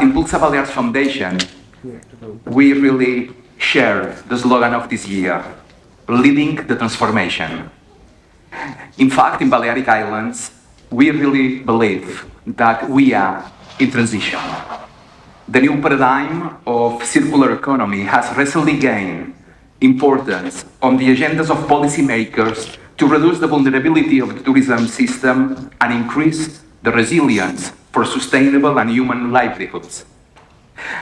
Impulsa Balears Foundation, we really share the slogan of this year, leading the transformation. In fact, in Balearic Islands, we really believe that we are in transition. The new paradigm of circular economy has recently gained importance on the agendas of policymakers to reduce the vulnerability of the tourism system and increase the resilience for sustainable and human livelihoods.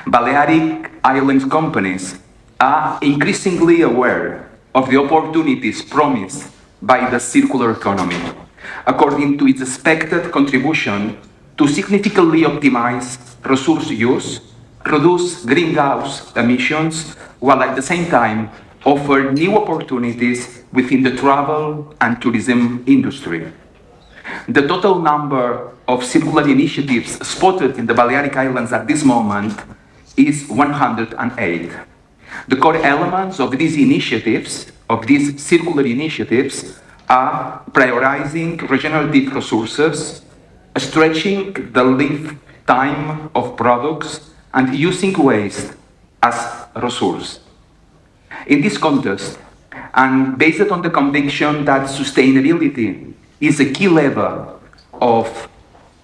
Balearic Islands companies are increasingly aware of the opportunities promised by the circular economy, according to its expected contribution to significantly optimize resource use, reduce greenhouse emissions, while at the same time offer new opportunities within the travel and tourism industry. The total number of circular initiatives spotted in the Balearic Islands at this moment is 108. The core elements of these initiatives, of these circular initiatives, are prioritizing regenerative resources, stretching the lifetime of products, and using waste as a resource. In this context, and based on the conviction that sustainability is a key lever of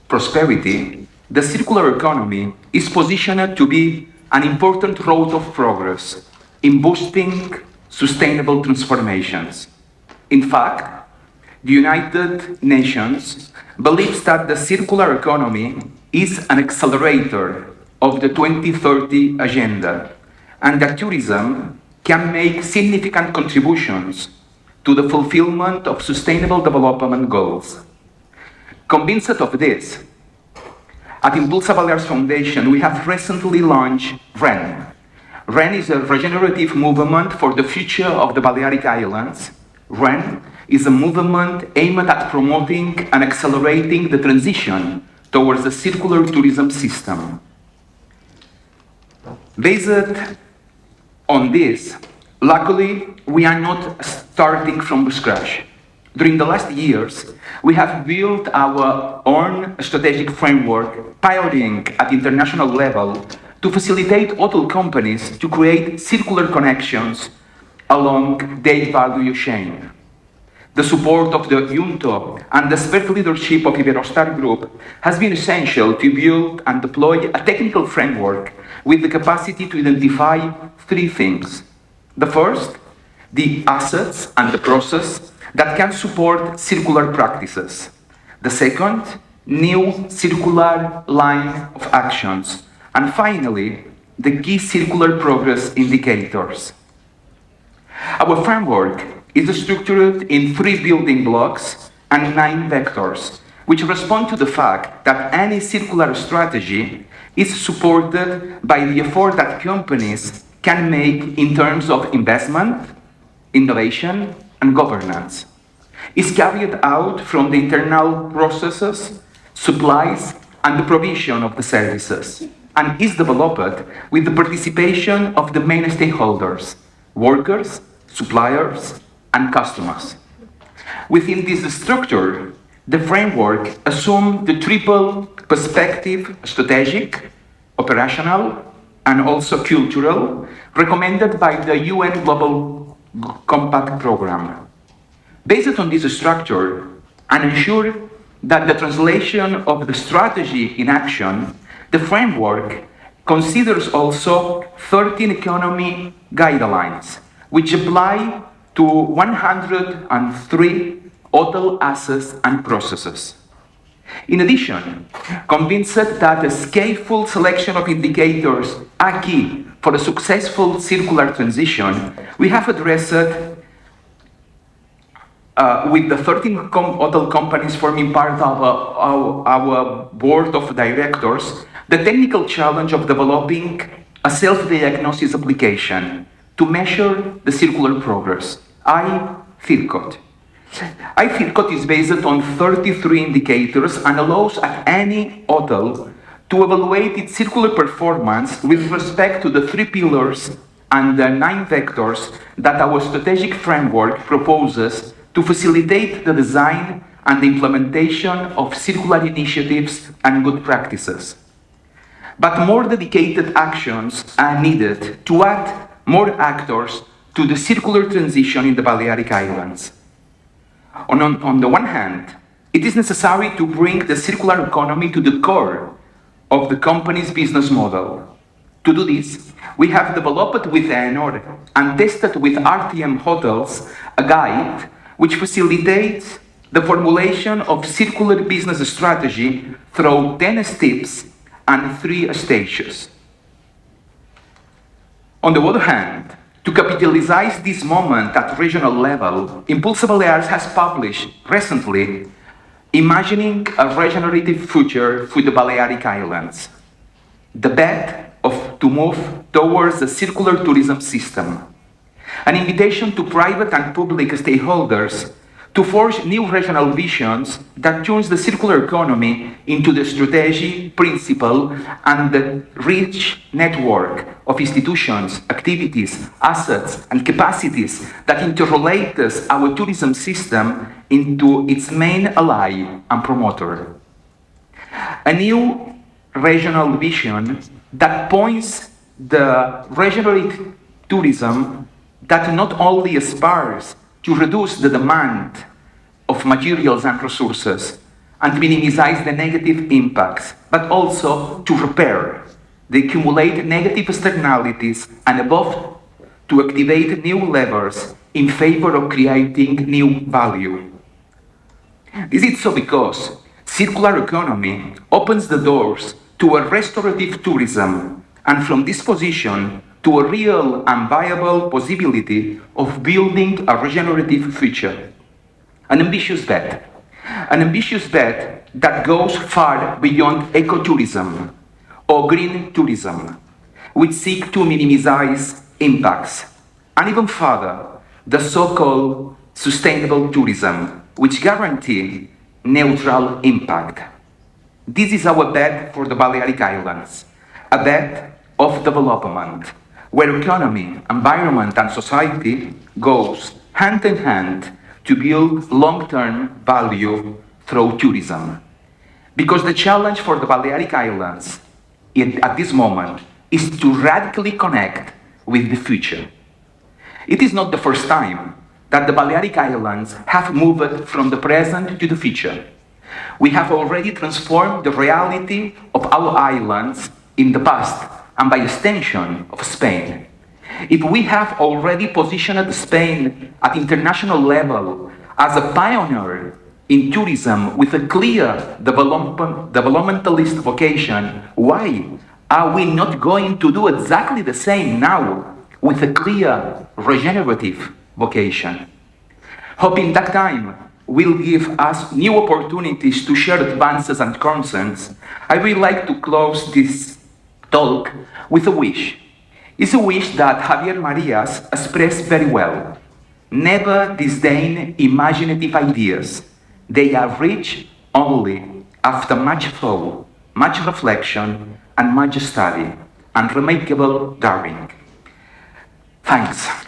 prosperity, the circular economy is positioned to be an important road of progress in boosting sustainable transformations. In fact, the United Nations believes that the circular economy is an accelerator of the 2030 agenda, and that tourism can make significant contributions to the fulfillment of sustainable development goals. Convinced of this, at Impulsa Balears Foundation, we have recently launched REN. REN is a regenerative movement for the future of the Balearic Islands. REN is a movement aimed at promoting and accelerating the transition towards a circular tourism system. Based on this, luckily, we are not starting from scratch. During the last years, we have built our own strategic framework, piloting at international level to facilitate hotel companies to create circular connections along their value chain. The support of the UNTO and the expert leadership of Iberostar Group has been essential to build and deploy a technical framework with the capacity to identify three things. The first, the assets and the process that can support circular practices. The second, new circular line of actions. And finally, the key circular progress indicators. Our framework is structured in 3 building blocks and 9 vectors, which respond to the fact that any circular strategy is supported by the effort that companies can make in terms of investment, innovation, and governance. Is carried out from the internal processes, supplies, and the provision of the services, and is developed with the participation of the main stakeholders, workers, suppliers, and customers. Within this structure, the framework assumes the triple perspective: strategic, operational, and also cultural, recommended by the UN Global Compact Program. Based on this structure, and ensure that the translation of the strategy in action, the framework considers also 13 economy guidelines, which apply to 103 hotel assets and processes. In addition, convinced that a scalable selection of indicators are key for a successful circular transition, we have addressed with the 13 hotel companies forming part of our board of directors, the technical challenge of developing a self-diagnosis application to measure the circular progress, iCircuit. iCircuit is based on 33 indicators and allows any hotel to evaluate its circular performance with respect to the 3 pillars and the 9 vectors that our strategic framework proposes to facilitate the design and the implementation of circular initiatives and good practices. But more dedicated actions are needed to add more actors to the circular transition in the Balearic Islands. On the one hand, it is necessary to bring the circular economy to the core of the company's business model. To do this, we have developed with ENOR and tested with RTM Hotels a guide which facilitates the formulation of circular business strategy through 10 steps and 3 stages. On the other hand, to capitalize this moment at regional level, Impulsa Balears has published recently Imagining a Regenerative Future for the Balearic Islands, the bet to move towards a circular tourism system, an invitation to private and public stakeholders to forge new regional visions that turns the circular economy into the strategy, principle, and the rich network of institutions, activities, assets, and capacities that interrelates our tourism system into its main ally and promoter. A new regional vision that points the regenerative tourism that not only aspires to reduce the demand of materials and resources and to minimize the negative impacts, but also to repair the accumulated negative externalities and above, to activate new levers in favor of creating new value. This is so because circular economy opens the doors to a restorative tourism, and from this position to a real and viable possibility of building a regenerative future. An ambitious bet that goes far beyond ecotourism or green tourism, which seek to minimize impacts, and even further, the so-called sustainable tourism, which guarantee neutral impact. This is our bet for the Balearic Islands, a bet of development, where economy, environment, and society goes hand in hand to build long-term value through tourism. Because the challenge for the Balearic Islands at this moment is to radically connect with the future. It is not the first time that the Balearic Islands have moved from the present to the future. We have already transformed the reality of our islands in the past, and by extension of Spain. If we have already positioned Spain at international level as a pioneer in tourism with a clear developmentalist vocation, why are we not going to do exactly the same now with a clear regenerative vocation? Hoping that time will give us new opportunities to share advances and concerns, I would like to close this talk with a wish. It's a wish that Javier Marias expressed very well. Never disdain imaginative ideas. They are rich only after much thought, much reflection, and much study, and remarkable daring. Thanks.